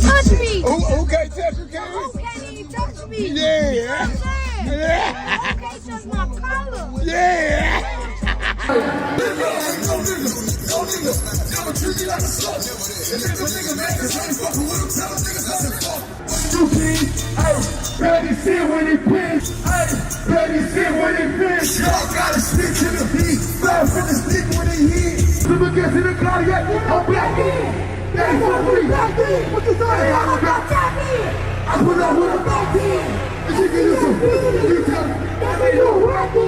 touch me? Who can't touch you, King? Who can't even touch me? Yeah. You know what I'm saying? Who can't touch my collar? Yeah. Ready, sit when he pinch. Ready, sit when he pinch. Y'all gotta stick to the beat. Fly from the stick when he hit. Super gets in the car, yeah. I'm back in. That's what we back in. What you saying? I'm back in. I put up with a back in. And she can use some food and you tell me. That ain't no back in.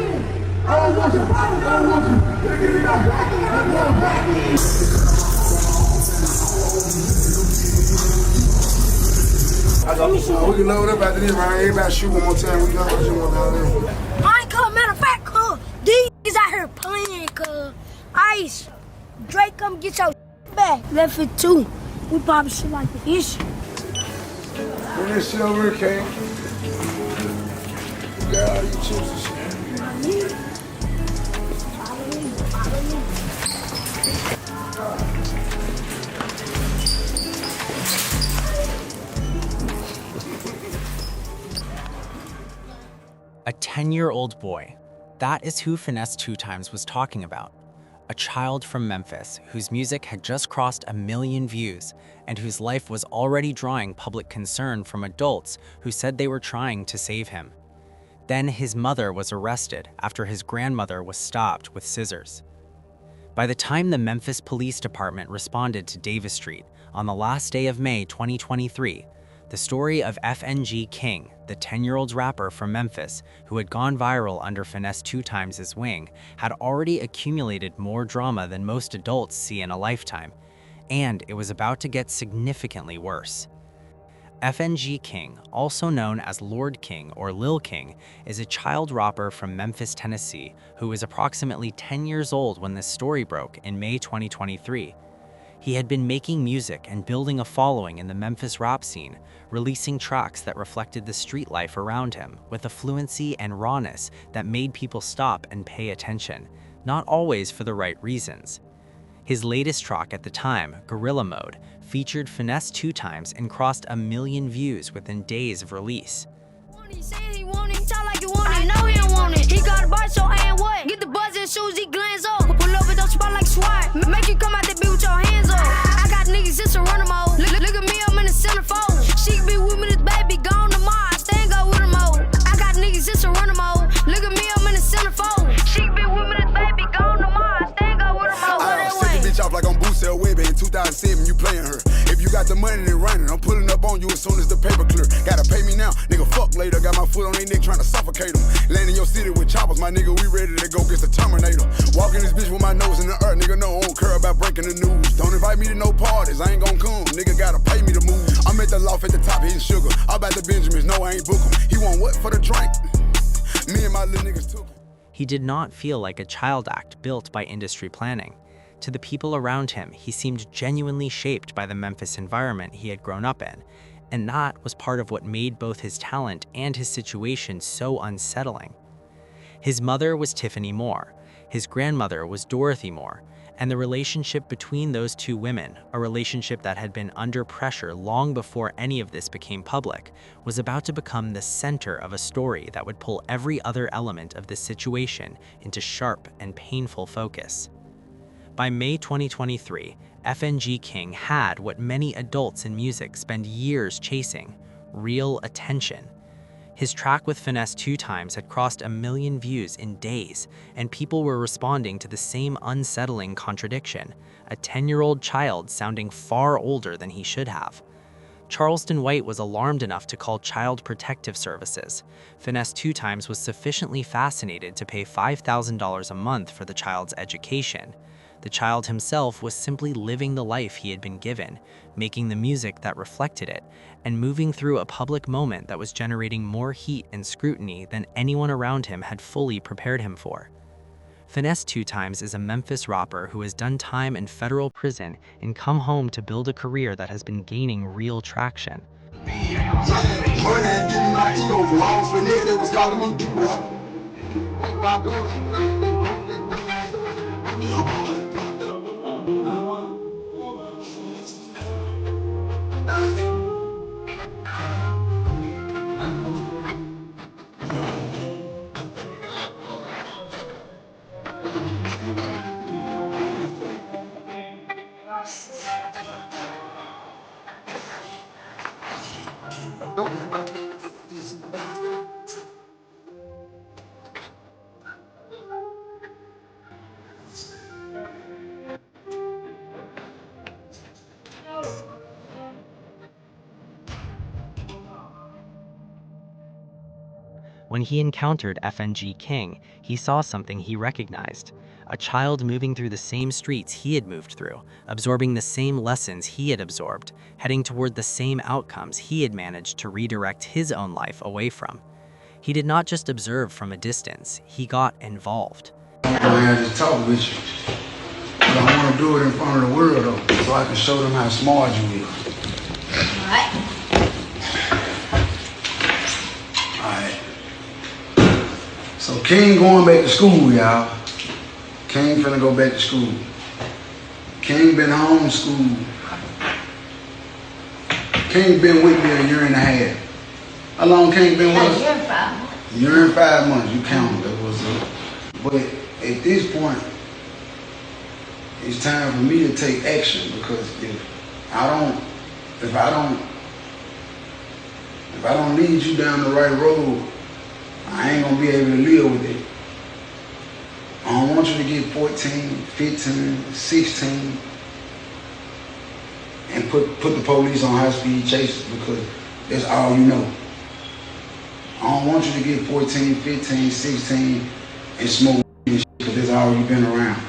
I don't want you. I don't want you. They give me that back in. I'm going back in. We can load up after this, man. Everybody shoot one more time. We know what you want down there. I ain't cuz, matter of fact, cuz, these out here playing, cuz. Ice, Drake, come get your back. Left it too. We probably should like the issue. Bring this shit over here, King. You got all these chips and shit. A 10-year-old boy. That is who Finesse 2 Times was talking about. A child from Memphis whose music had just crossed 1 million views and whose life was already drawing public concern from adults who said they were trying to save him. Then his mother was arrested after his grandmother was stopped with scissors. By the time the Memphis Police Department responded to Davis Street on the last day of May 2023, the story of FNG King, the 10-year-old rapper from Memphis who had gone viral under Finesse 2 Times' wing, had already accumulated more drama than most adults see in a lifetime, and it was about to get significantly worse. FNG King, also known as Lord King or Lil King, is a child rapper from Memphis, Tennessee, who was approximately 10 years old when this story broke in May 2023. He had been making music and building a following in the Memphis rap scene, releasing tracks that reflected the street life around him with a fluency and rawness that made people stop and pay attention, not always for the right reasons. His latest track at the time, Gorilla Mode, featured Finesse 2 Times and crossed 1 million views within days of release. He said he want it, he talk like he want it. I know he don't want it. He got a bar, so and what? Get the buzz in shoes, he glance up. Pull over, don't spot like SWAT. Make you come out that bitch with your hands up. I got niggas just a runner mode. Look at me, I'm in the centerfold. She can be with me, this baby gone tomorrow. I stay and go with her mode. I got niggas just a runner mode. Look at me, I'm in the centerfold. She can be with me, this baby gone tomorrow. I stay and go with her mode. I set the bitch off like on Bootsell Webber in 2007, you playing her. If you got the money, then run it. I'm pulling up on you as soon as the paper clear. Gotta pay me now, nigga, fuck later. Got my foot on their neck trying to suffocate them. Land in your city with choppers, my nigga, we ready to go get the Terminator. Walking this bitch with my nose in the earth, nigga, no, I don't care about breaking the news. Don't invite me to no parties, I ain't gon' come. Nigga gotta pay me to move. I'm at the loft at the top hitting sugar. I'm about the Benjamins, no, I ain't book 'em. He want what for the drink? Me and my little niggas took him. He did not feel like a child act built by industry planning. To the people around him, he seemed genuinely shaped by the Memphis environment he had grown up in, and that was part of what made both his talent and his situation so unsettling. His mother was Tiffany Moore, his grandmother was Dorothy Moore, and the relationship between those two women, a relationship that had been under pressure long before any of this became public, was about to become the center of a story that would pull every other element of this situation into sharp and painful focus. By May 2023, FNG King had what many adults in music spend years chasing: real attention. His track with Finesse 2 Times had crossed 1 million views in days, and people were responding to the same unsettling contradiction: a 10-year-old child sounding far older than he should have. Charleston White was alarmed enough to call Child Protective Services. Finesse 2 Times was sufficiently fascinated to pay $5,000 a month for the child's education. The child himself was simply living the life he had been given, making the music that reflected it, and moving through a public moment that was generating more heat and scrutiny than anyone around him had fully prepared him for. Finesse 2 Times is a Memphis rapper who has done time in federal prison and come home to build a career that has been gaining real traction. When he encountered FNG King, he saw something he recognized. A child moving through the same streets he had moved through, absorbing the same lessons he had absorbed, heading toward the same outcomes he had managed to redirect his own life away from. He did not just observe from a distance, he got involved. I just talk with you, but I want to do it in front of the world though, so I can show them how smart you is. Alright. Alright. So King going back to school, y'all. King finna go back to school. King been homeschooled. King been with me a year and a half. How long King been with us? A year and 5 months. A year and 5 months, you count that was up. But at this point, it's time for me to take action, because if I don't lead you down the right road, I ain't gonna be able to live with it. I don't want you to get 14, 15, 16 and put the police on high-speed chases, because that's all you know. I don't want you to get 14, 15, 16 and smoke and shit, because that's all you've been around.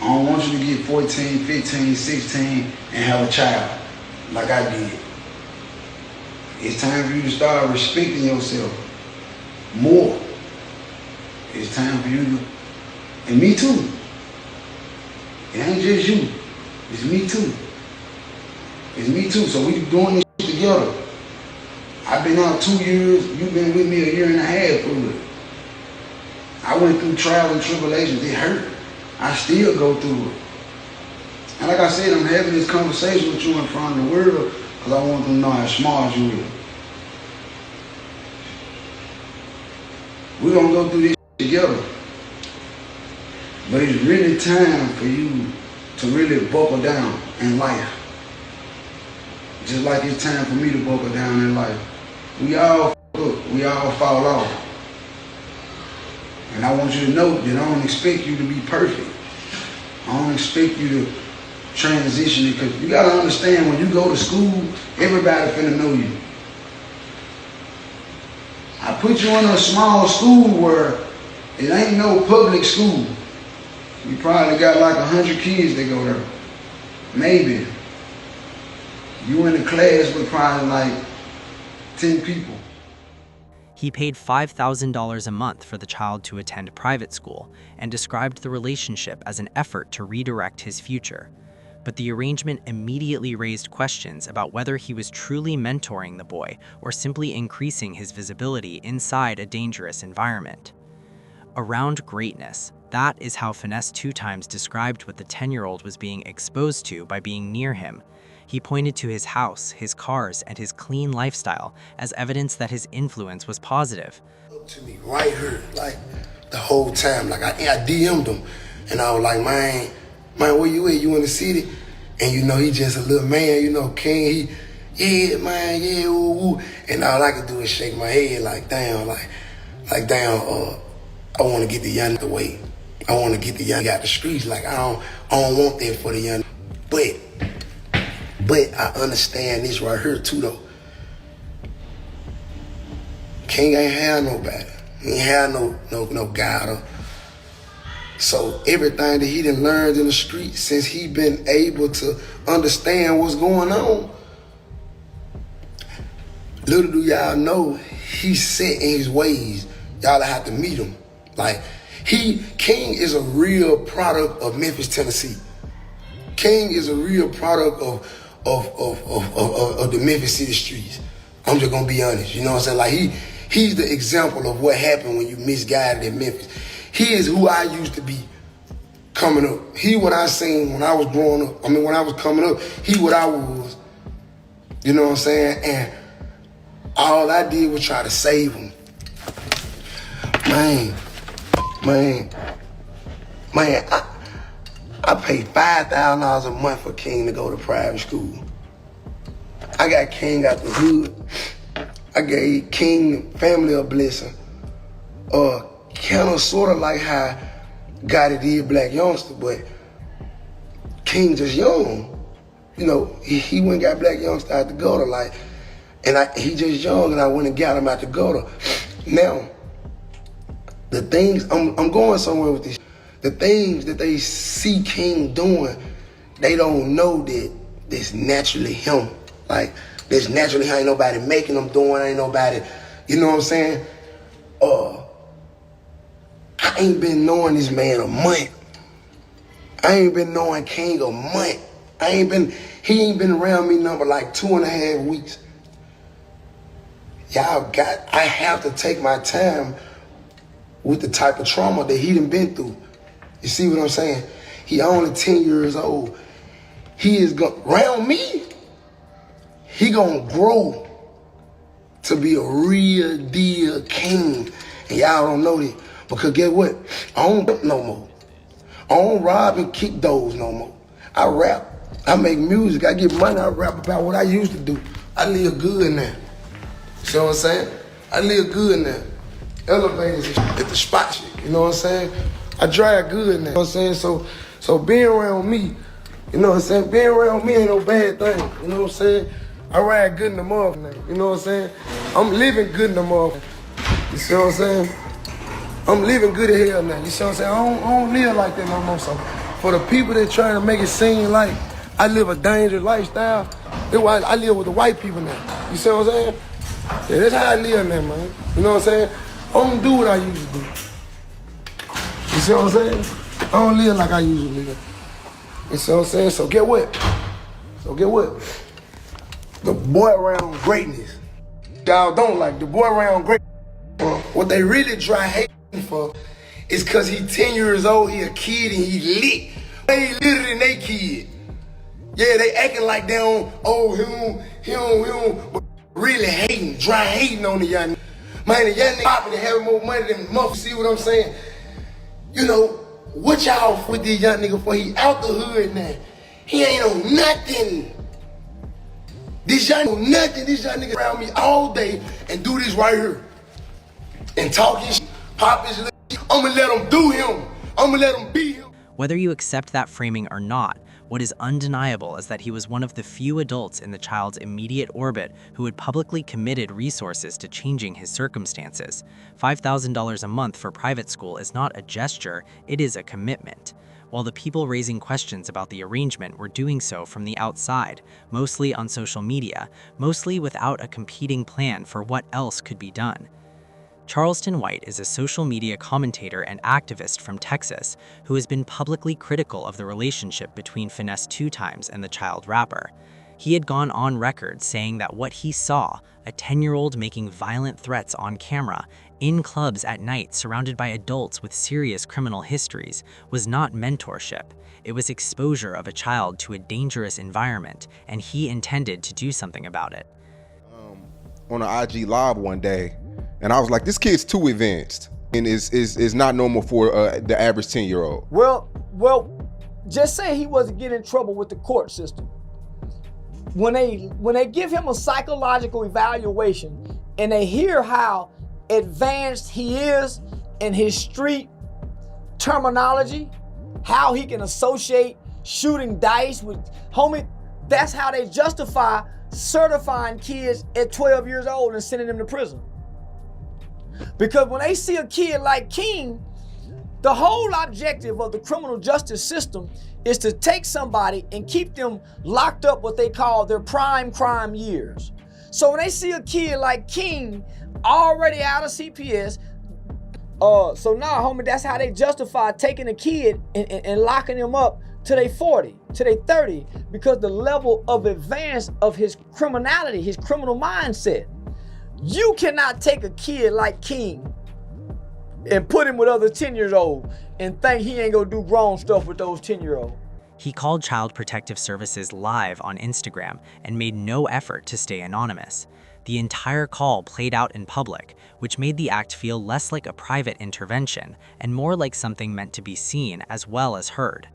I don't want you to get 14, 15, 16 and have a child like I did. It's time for you to start respecting yourself more. It's time for you to, and me too. It ain't just you, it's me too. It's me too, so we doing this shit together. I've been out 2 years, you've been with me a year and a half through it. I went through trials and tribulations, it hurt. I still go through it. And like I said, I'm having this conversation with you in front of the world because I want them to know how smart you are. We're gonna go through this together. But it's really time for you to really buckle down in life. Just like it's time for me to buckle down in life. We all fall off. And I want you to know that I don't expect you to be perfect. I don't expect you to transition, because you gotta understand, when you go to school, everybody finna know you. I put you in a small school where it ain't no public school. You probably got like 100 kids that go there. Maybe. You in a class with probably like 10 people. He paid $5,000 a month for the child to attend private school and described the relationship as an effort to redirect his future. But the arrangement immediately raised questions about whether he was truly mentoring the boy or simply increasing his visibility inside a dangerous environment. Around greatness, that is how Finesse 2 Times described what the 10-year-old was being exposed to by being near him. He pointed to his house, his cars, and his clean lifestyle as evidence that his influence was positive. Up to me right here, like the whole time. Like I DM'd him, and I was like, man, where you at? You in the city? And you know, he just a little man, you know, King, yeah, man, yeah, ooh, ooh. And all I could do is shake my head like, damn, I want to get the young away. I want to get the young out the streets. Like, I don't want that for the young. But I understand this right here too, though. King ain't have nobody. He ain't have no guide. So everything that he done learned in the street, since he been able to understand what's going on, little do y'all know, he's set in his ways. Y'all have to meet him. Like, King is a real product of Memphis, Tennessee. King is a real product of the Memphis City streets. I'm just gonna be honest, you know what I'm saying? Like, he's the example of what happened when you misguided in Memphis. He is who I used to be coming up. He what I seen when I was growing up. I mean, when I was coming up, he what I was. You know what I'm saying? And all I did was try to save him. Man, I paid $5,000 a month for King to go to private school. I got King out the hood. I gave King family a blessing. Kind of sort of like how God did Black Youngster, but King just young. You know, he went and got Black Youngster out the gutter, like, and he just young, and I went and got him out the gutter. Now, the things, I'm going somewhere with this. The things that they see King doing, they don't know that that's naturally him. Like, that's naturally how ain't nobody making them doing, ain't nobody, you know what I'm saying? I ain't been knowing this man a month. I ain't been knowing King a month. He ain't been around me number like 2.5 weeks. I have to take my time with the type of trauma that he done been through. You see what I'm saying? He only 10 years old. He is around me, he gonna grow to be a real deal king. And y'all don't know that. Because guess what? I don't rap no more. I don't rob and kick those no more. I rap. I make music. I get money. I rap about what I used to do. I live good now. See what I'm saying? I live good now. Elevators at the spot shit. You know what I'm saying? I drive good now. You know what I'm saying? So being around me, you know what I'm saying? Being around me ain't no bad thing. You know what I'm saying? I ride good in the motherfucker now. You know what I'm saying? I'm living good in the motherfucker. You see what I'm saying? I'm living good as hell now. You see what I'm saying? I don't live like that no more. So for the people that trying to make it seem like I live a dangerous lifestyle, that's why I live with the white people now. You see what I'm saying? Yeah, that's how I live now, man. You know what I'm saying? I don't do what I used to do. You see what I'm saying? I don't live like I used to live. You see what I'm saying? So get what? The boy around greatness. Y'all don't like the boy around greatness. What they really try hating for is cause he 10 years old, he a kid and he lit. They litter than they kid. Yeah, they acting like they don't, him, but really hating, dry hating on the young nigga. Man, the young nigga popping and having more money than motherfuckers, see what I'm saying? You know, what y'all with this young nigga for? He out the hood now. He ain't on nothing. This young nigga around me all day and do this right here. And talk his shit, pop his little shit. I'ma let him do him. I'ma let him be him. Whether you accept that framing or not, what is undeniable is that he was one of the few adults in the child's immediate orbit who had publicly committed resources to changing his circumstances. $5,000 a month for private school is not a gesture, it is a commitment. While the people raising questions about the arrangement were doing so from the outside, mostly on social media, mostly without a competing plan for what else could be done. Charleston White is a social media commentator and activist from Texas who has been publicly critical of the relationship between Finesse 2Times and the child rapper. He had gone on record saying that what he saw, a 10-year-old making violent threats on camera, in clubs at night surrounded by adults with serious criminal histories, was not mentorship. It was exposure of a child to a dangerous environment, and he intended to do something about it. On an IG live one day, and I was like, this kid's too advanced and is not normal for the average 10-year-old. Well, just say he wasn't getting in trouble with the court system. When they give him a psychological evaluation and they hear how advanced he is in his street terminology, how he can associate shooting dice with, homie, that's how they justify certifying kids at 12 years old and sending them to prison. Because when they see a kid like King, the whole objective of the criminal justice system is to take somebody and keep them locked up what they call their prime crime years. So when they see a kid like King already out of CPS, so now, homie, that's how they justify taking a kid and locking him up to they 40, to they 30, because the level of advance of his criminality, his criminal mindset. You cannot take a kid like King and put him with other 10-year-olds and think he ain't gonna do grown stuff with those 10-year-olds. He called Child Protective Services live on Instagram and made no effort to stay anonymous. The entire call played out in public, which made the act feel less like a private intervention and more like something meant to be seen as well as heard.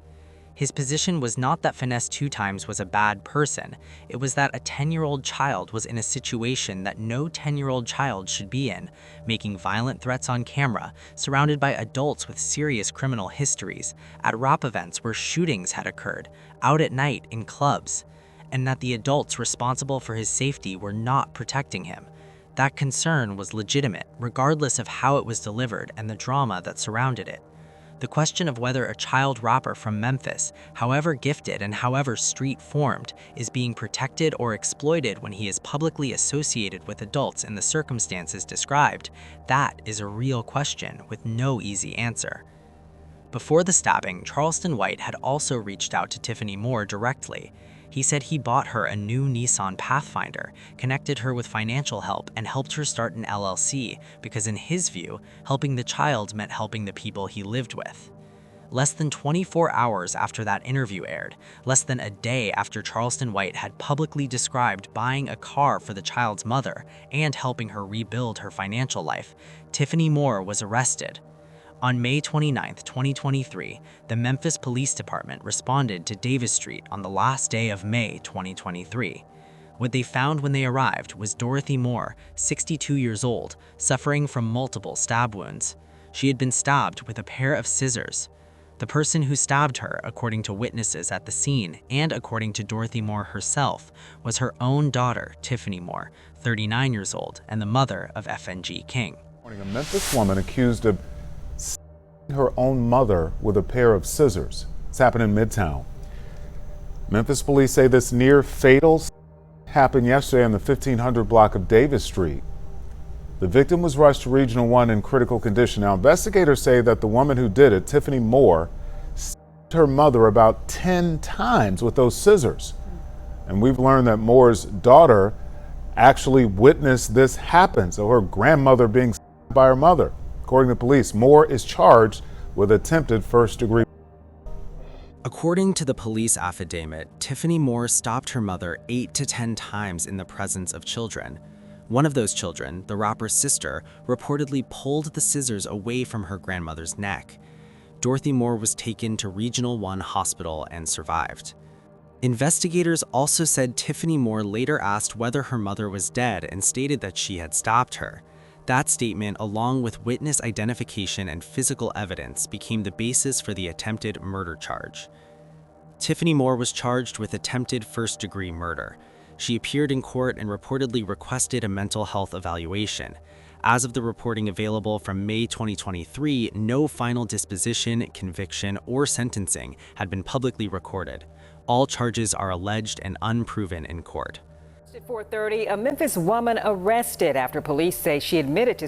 His position was not that Finesse 2 Times was a bad person, it was that a 10-year-old child was in a situation that no 10-year-old child should be in, making violent threats on camera, surrounded by adults with serious criminal histories, at rap events where shootings had occurred, out at night in clubs, and that the adults responsible for his safety were not protecting him. That concern was legitimate, regardless of how it was delivered and the drama that surrounded it. The question of whether a child rapper from Memphis, however gifted and however street-formed, is being protected or exploited when he is publicly associated with adults in the circumstances described, that is a real question with no easy answer. Before the stabbing, Charleston White had also reached out to Tiffany Moore directly. He said he bought her a new Nissan Pathfinder, connected her with financial help, and helped her start an LLC because in his view, helping the child meant helping the people he lived with. Less than 24 hours after that interview aired, less than a day after Charleston White had publicly described buying a car for the child's mother and helping her rebuild her financial life, Tiffany Moore was arrested. On May 29, 2023, the Memphis Police Department responded to Davis Street on the last day of May 2023. What they found when they arrived was Dorothy Moore, 62 years old, suffering from multiple stab wounds. She had been stabbed with a pair of scissors. The person who stabbed her, according to witnesses at the scene and according to Dorothy Moore herself, was her own daughter, Tiffany Moore, 39 years old, and the mother of FNG King. A Memphis woman accused of her own mother with a pair of scissors. It's happened in Midtown. Memphis police say this near fatal happened yesterday on the 1500 block of Davis Street. The victim was rushed to Regional 1 in critical condition. Now, investigators say that the woman who did it, Tiffany Moore, stabbed her mother about 10 times with those scissors. And we've learned that Moore's daughter actually witnessed this happen, so her grandmother being stabbed by her mother. According to police, Moore is charged with attempted first-degree. According to the police affidavit, Tiffany Moore stopped her mother 8 to 10 times in the presence of children. One of those children, the rapper's sister, reportedly pulled the scissors away from her grandmother's neck. Dorothy Moore was taken to Regional 1 hospital and survived. Investigators also said Tiffany Moore later asked whether her mother was dead and stated that she had stopped her. That statement, along with witness identification and physical evidence, became the basis for the attempted murder charge. Tiffany Moore was charged with attempted first-degree murder. She appeared in court and reportedly requested a mental health evaluation. As of the reporting available from May 2023, no final disposition, conviction, or sentencing had been publicly recorded. All charges are alleged and unproven in court. At 4:30, a Memphis woman arrested after police say she admitted to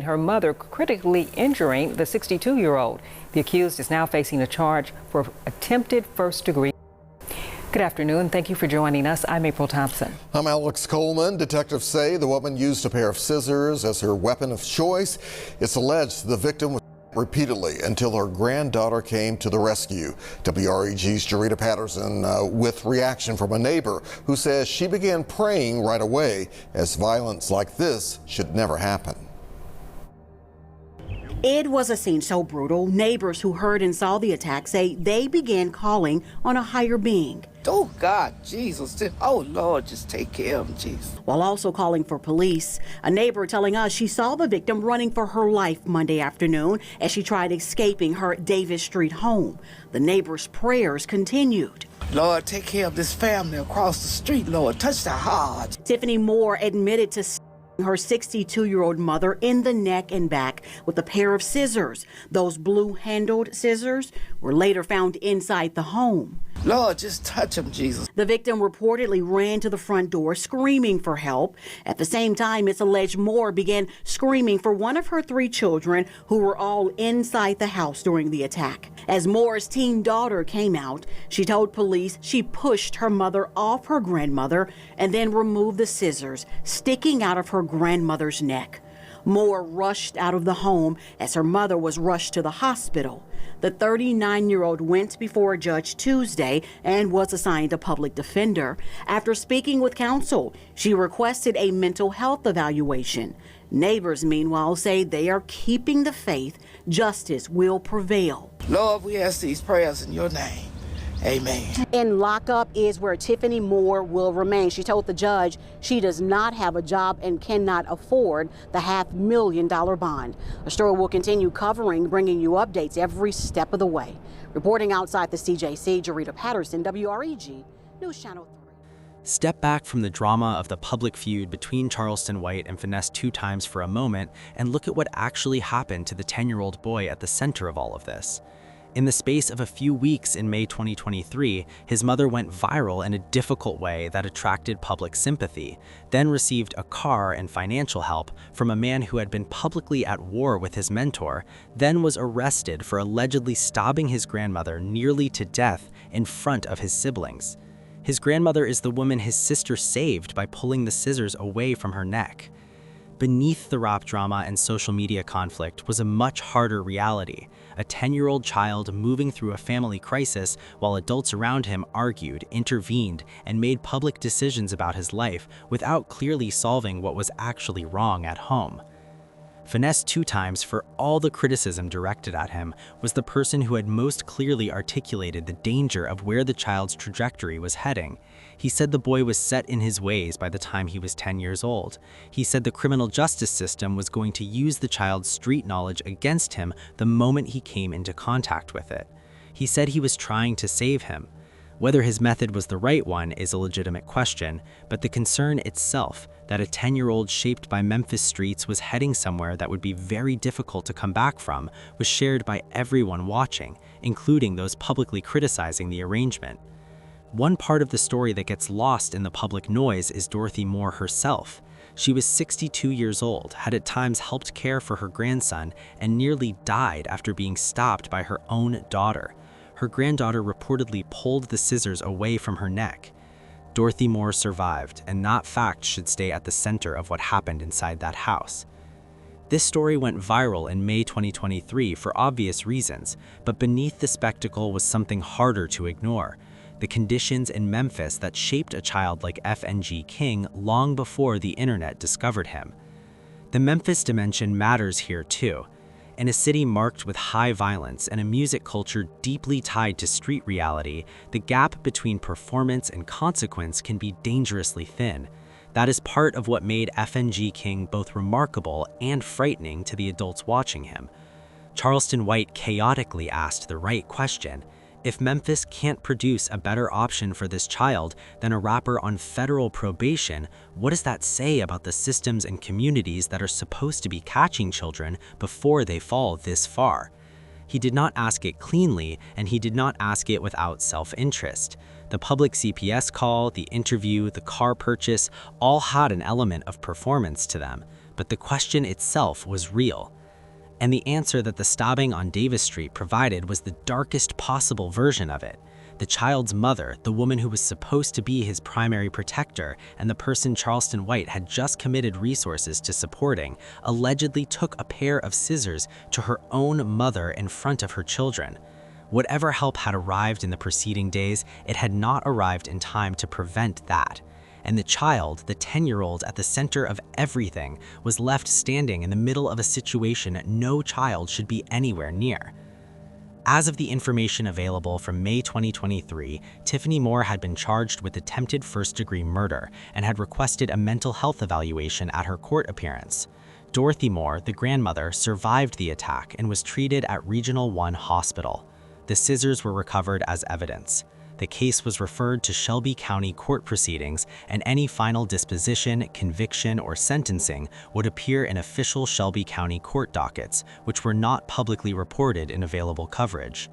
her mother critically injuring the 62-year-old. The accused is now facing a charge for attempted first-degree. Good afternoon. Thank you for joining us. I'm April Thompson. I'm Alex Coleman. Detectives say the woman used a pair of scissors as her weapon of choice. It's alleged the victim was repeatedly until her granddaughter came to the rescue. WREG's Jarita Patterson with reaction from a neighbor who says she began praying right away as violence like this should never happen. It was a scene so brutal, neighbors who heard and saw the attack say they began calling on a higher being. Oh God, Jesus, oh Lord, just take care of him, Jesus. While also calling for police. A neighbor telling us she saw the victim running for her life Monday afternoon as she tried escaping her Davis Street home. The neighbor's prayers continued. Lord, take care of this family across the street, Lord. Touch their hearts. Tiffany Moore admitted to her 62-year-old mother in the neck and back with a pair of scissors. Those blue-handled scissors were later found inside the home. Lord, just touch him, Jesus. The victim reportedly ran to the front door screaming for help. At the same time, it's alleged Moore began screaming for one of her 3 children who were all inside the house during the attack. As Moore's teen daughter came out, she told police she pushed her mother off her grandmother and then removed the scissors sticking out of her grandmother's neck. Moore rushed out of the home as her mother was rushed to the hospital. The 39-year-old went before a judge Tuesday and was assigned a public defender. After speaking with counsel, she requested a mental health evaluation. Neighbors, meanwhile, say they are keeping the faith justice will prevail. Lord, we ask these prayers in your name. Amen. In lockup is where Tiffany Moore will remain. She told the judge she does not have a job and cannot afford the $500,000 bond. A story we'll continue covering, bringing you updates every step of the way. Reporting outside the CJC, Jarita Patterson, WREG, News Channel 3. Step back from the drama of the public feud between Charleston White and Finesse 2Times for a moment and look at what actually happened to the 10-year-old boy at the center of all of this. In the space of a few weeks in May 2023, his mother went viral in a difficult way that attracted public sympathy, then received a car and financial help from a man who had been publicly at war with his mentor, then was arrested for allegedly stabbing his grandmother nearly to death in front of his siblings. His grandmother is the woman his sister saved by pulling the scissors away from her neck. Beneath the rap drama and social media conflict was a much harder reality, a 10-year-old child moving through a family crisis while adults around him argued, intervened, and made public decisions about his life without clearly solving what was actually wrong at home. Finesse 2Times, for all the criticism directed at him, was the person who had most clearly articulated the danger of where the child's trajectory was heading. He said the boy was set in his ways by the time he was 10 years old. He said the criminal justice system was going to use the child's street knowledge against him the moment he came into contact with it. He said he was trying to save him. Whether his method was the right one is a legitimate question, but the concern itself, that a 10-year-old shaped by Memphis streets was heading somewhere that would be very difficult to come back from, was shared by everyone watching, including those publicly criticizing the arrangement. One part of the story that gets lost in the public noise is Dorothy Moore herself. She was 62 years old, had at times helped care for her grandson, and nearly died after being stopped by her own daughter. Her granddaughter reportedly pulled the scissors away from her neck. Dorothy Moore survived, and that fact should stay at the center of what happened inside that house. This story went viral in May 2023 for obvious reasons, but beneath the spectacle was something harder to ignore: the conditions in Memphis that shaped a child like FNG King long before the internet discovered him. The Memphis dimension matters here too. In a city marked with high violence and a music culture deeply tied to street reality, the gap between performance and consequence can be dangerously thin. That is part of what made FNG King both remarkable and frightening to the adults watching him. Charleston White chaotically asked the right question: if Memphis can't produce a better option for this child than a rapper on federal probation, what does that say about the systems and communities that are supposed to be catching children before they fall this far? He did not ask it cleanly, and he did not ask it without self-interest. The public CPS call, the interview, the car purchase, all had an element of performance to them, but the question itself was real. And the answer that the stabbing on Davis Street provided was the darkest possible version of it. The child's mother, the woman who was supposed to be his primary protector and the person Charleston White had just committed resources to supporting, allegedly took a pair of scissors to her own mother in front of her children. Whatever help had arrived in the preceding days, it had not arrived in time to prevent that. And the child, the 10-year-old at the center of everything, was left standing in the middle of a situation no child should be anywhere near. As of the information available from May 2023, Tiffany Moore had been charged with attempted first-degree murder and had requested a mental health evaluation at her court appearance. Dorothy Moore, the grandmother, survived the attack and was treated at Regional 1 Hospital. The scissors were recovered as evidence. The case was referred to Shelby County court proceedings, and any final disposition, conviction, or sentencing would appear in official Shelby County court dockets, which were not publicly reported in available coverage.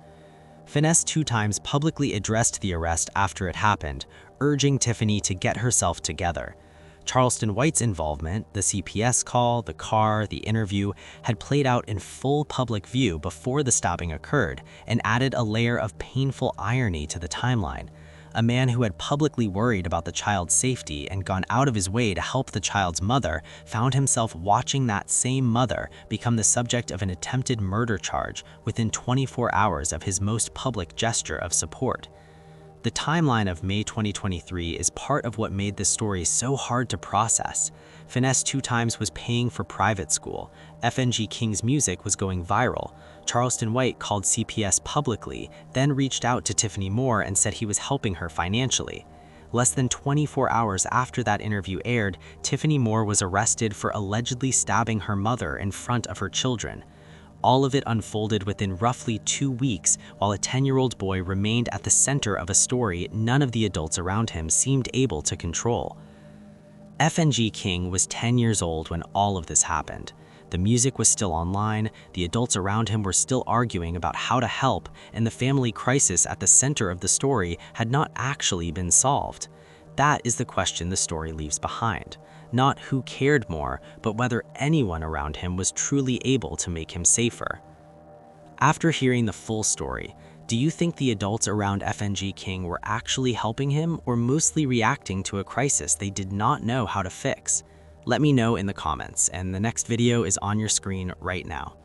Finesse 2Times publicly addressed the arrest after it happened, urging Tiffany to get herself together. Charleston White's involvement, the CPS call, the car, the interview, had played out in full public view before the stabbing occurred and added a layer of painful irony to the timeline. A man who had publicly worried about the child's safety and gone out of his way to help the child's mother found himself watching that same mother become the subject of an attempted murder charge within 24 hours of his most public gesture of support. The timeline of May 2023 is part of what made this story so hard to process. Finesse 2 Times was paying for private school. FNG King's music was going viral. Charleston White called CPS publicly, then reached out to Tiffany Moore and said he was helping her financially. Less than 24 hours after that interview aired, Tiffany Moore was arrested for allegedly stabbing her mother in front of her children. All of it unfolded within roughly 2 weeks, while a 10-year-old boy remained at the center of a story none of the adults around him seemed able to control. FNG King was 10 years old when all of this happened. The music was still online, the adults around him were still arguing about how to help, and the family crisis at the center of the story had not actually been solved. That is the question the story leaves behind. Not who cared more, but whether anyone around him was truly able to make him safer. After hearing the full story, do you think the adults around FNG King were actually helping him or mostly reacting to a crisis they did not know how to fix? Let me know in the comments, and the next video is on your screen right now.